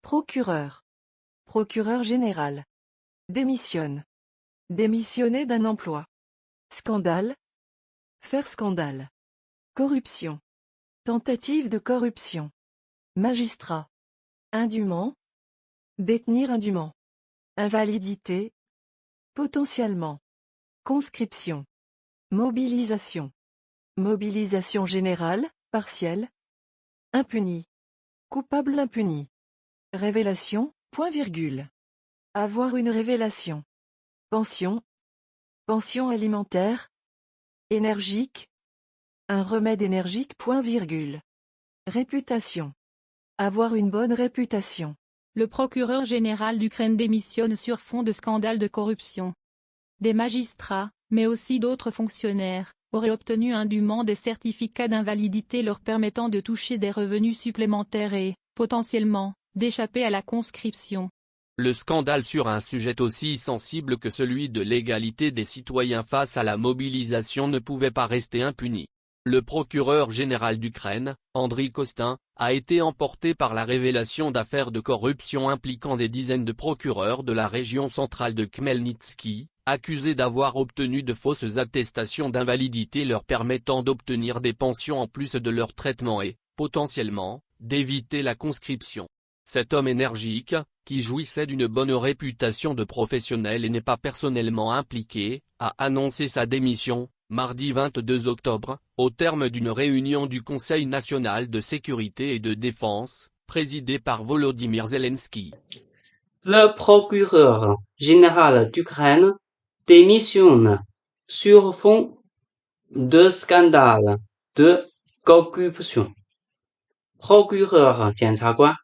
Procureur. Procureur général. Démissionne. Démissionner d'un emploi. Scandale. Faire scandale. Corruption. Tentative de corruption. Magistrat. Indûment. Détenir indûment. Invalidité. Potentiellement. Conscription. Mobilisation. Mobilisation générale, partielle. Impuni. Coupable impuni. Révélation, point virgule. Avoir une révélation. Pension. Pension alimentaire. Énergique. Un remède énergique, point virgule. Réputation. Avoir une bonne réputation. Le procureur général d'Ukraine démissionne sur fond de scandale de corruption. Des magistrats, mais aussi d'autres fonctionnaires, auraient obtenu indûment des certificats d'invalidité leur permettant de toucher des revenus supplémentaires et, potentiellement, d'échapper à la conscription. Le scandale sur un sujet aussi sensible que celui de l'égalité des citoyens face à la mobilisation ne pouvait pas rester impuni. Le procureur général d'Ukraine, Andriy Kostin, a été emporté par la révélation d'affaires de corruption impliquant des dizaines de procureurs de la région centrale de Khmelnytsky, accusés d'avoir obtenu de fausses attestations d'invalidité leur permettant d'obtenir des pensions en plus de leur traitement et, potentiellement, d'éviter la conscription. Cet homme énergique, qui jouissait d'une bonne réputation de professionnel et n'est pas personnellement impliqué, a annoncé sa démission, mardi 22 octobre, au terme d'une réunion du Conseil national de sécurité et de défense, présidée par Volodymyr Zelensky. Le procureur général d'Ukraine démissionne sur fond de scandale de corruption. Procureur 检察官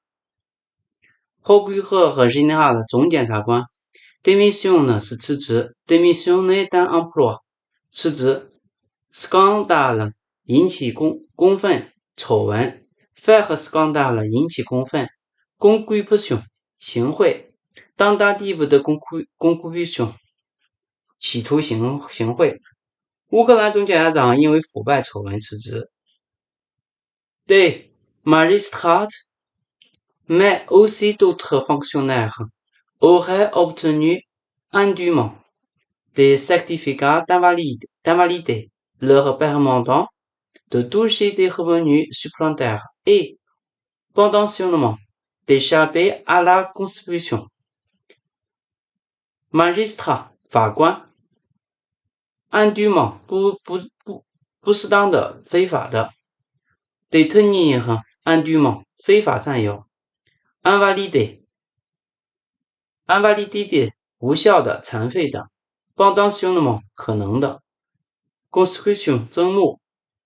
procureur général 总检察官 démissionne 是辞职 démissionner d'un emploi 辞职 scandale 引起公愤丑闻 faire scandale 引起公愤 corruption 行贿 tentative de corruption 企图行贿。乌克兰总检察长因为腐败丑闻辞职。Des magistrats, mais aussi d'autres fonctionnaires, auraient obtenu indûment des certificats d'invalidité leur permettant de toucher des revenus supplémentaires et, potentiellement, d'échapper à la conscription. Magistrat, 法官 indûment 不适当的非法的 détenir indûment 非法占有 invalidité 无效的残废的 potentiellement 可能的 conscription 征募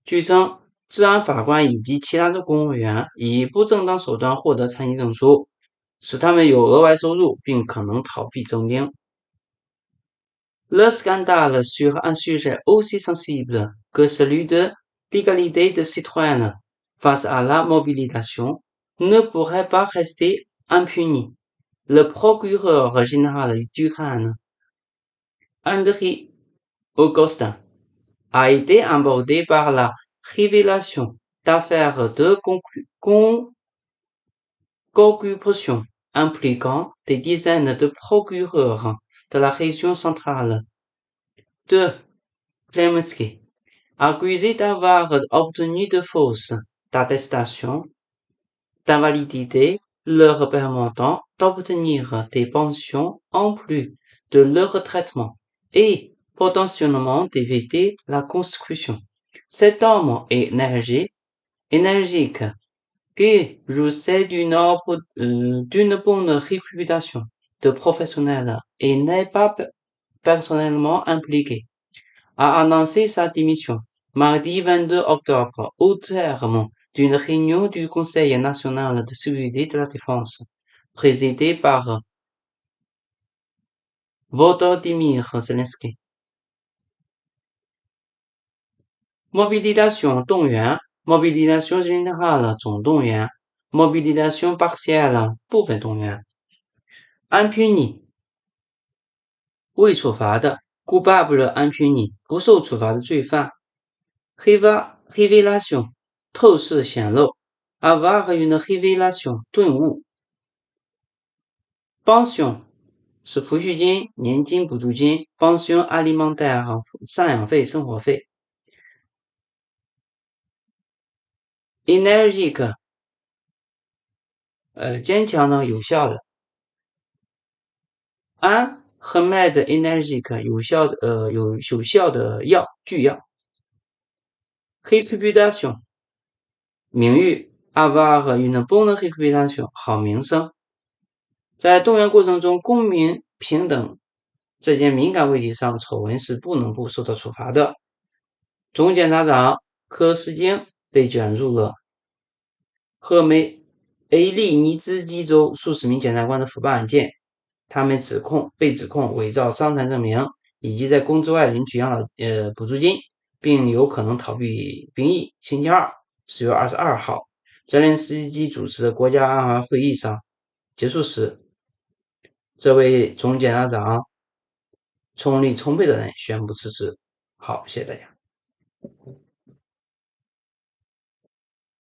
据称治安法官以及其他的公务员以不正当手段获得参议证书使他们有额外收入并可能逃避征兵。Le scandale sur un sujet aussi sensible que celui de l'égalité des citoyens face à la mobilisation ne pourrait pas rester impuni. Le procureur général d'Ukraine, Andriy Kostin, a été abordé par la révélation d'affaires de corruption impliquant des dizaines de procureurs de la région centrale de Khmelnytsky, accusés d'avoir obtenu de fausses attestations d'invalidité leur permettant d'obtenir des pensions en plus de leur traitement et potentiellement d'éviter la conscription. Cet homme est énergique, qui jouissait d'une bonne réputation de professionnel et n'est pas personnellement impliqué, a annoncé sa démission mardi 22 octobre au terme d'une réunion du Conseil national de sécurité et de la défense, présidée par Volodymyr Zelensky. Mobilisation 动员 mobilisation générale 总动员 mobilisation partielle 部分动员 impuni 未处罚的 coupable impuni 不受处罚的罪犯 révélation 透视显露 avoir une révélation 顿悟 pension 是抚恤金、年金补助金、pension alimentaire 赡养费、生活费。Énergique 坚强的、有效的。Un remède énergique 有效的药、巨药。Réputation 名誉 avoir une bonne réputation 好名声。在动员过程中，公民平等这件敏感问题上，丑闻是不能不受到处罚的。总检察长柯世京被卷入了赫梅 A 利尼兹基州数十名检察官的腐败案件，他们被指控伪造伤残证明，以及在公职外领取养老补助金，并有可能逃避兵役。星期二4月22号，泽连斯基主持的国家安全会议上结束时，这位总检察长冲力充沛的人宣布辞职。好，谢谢大家。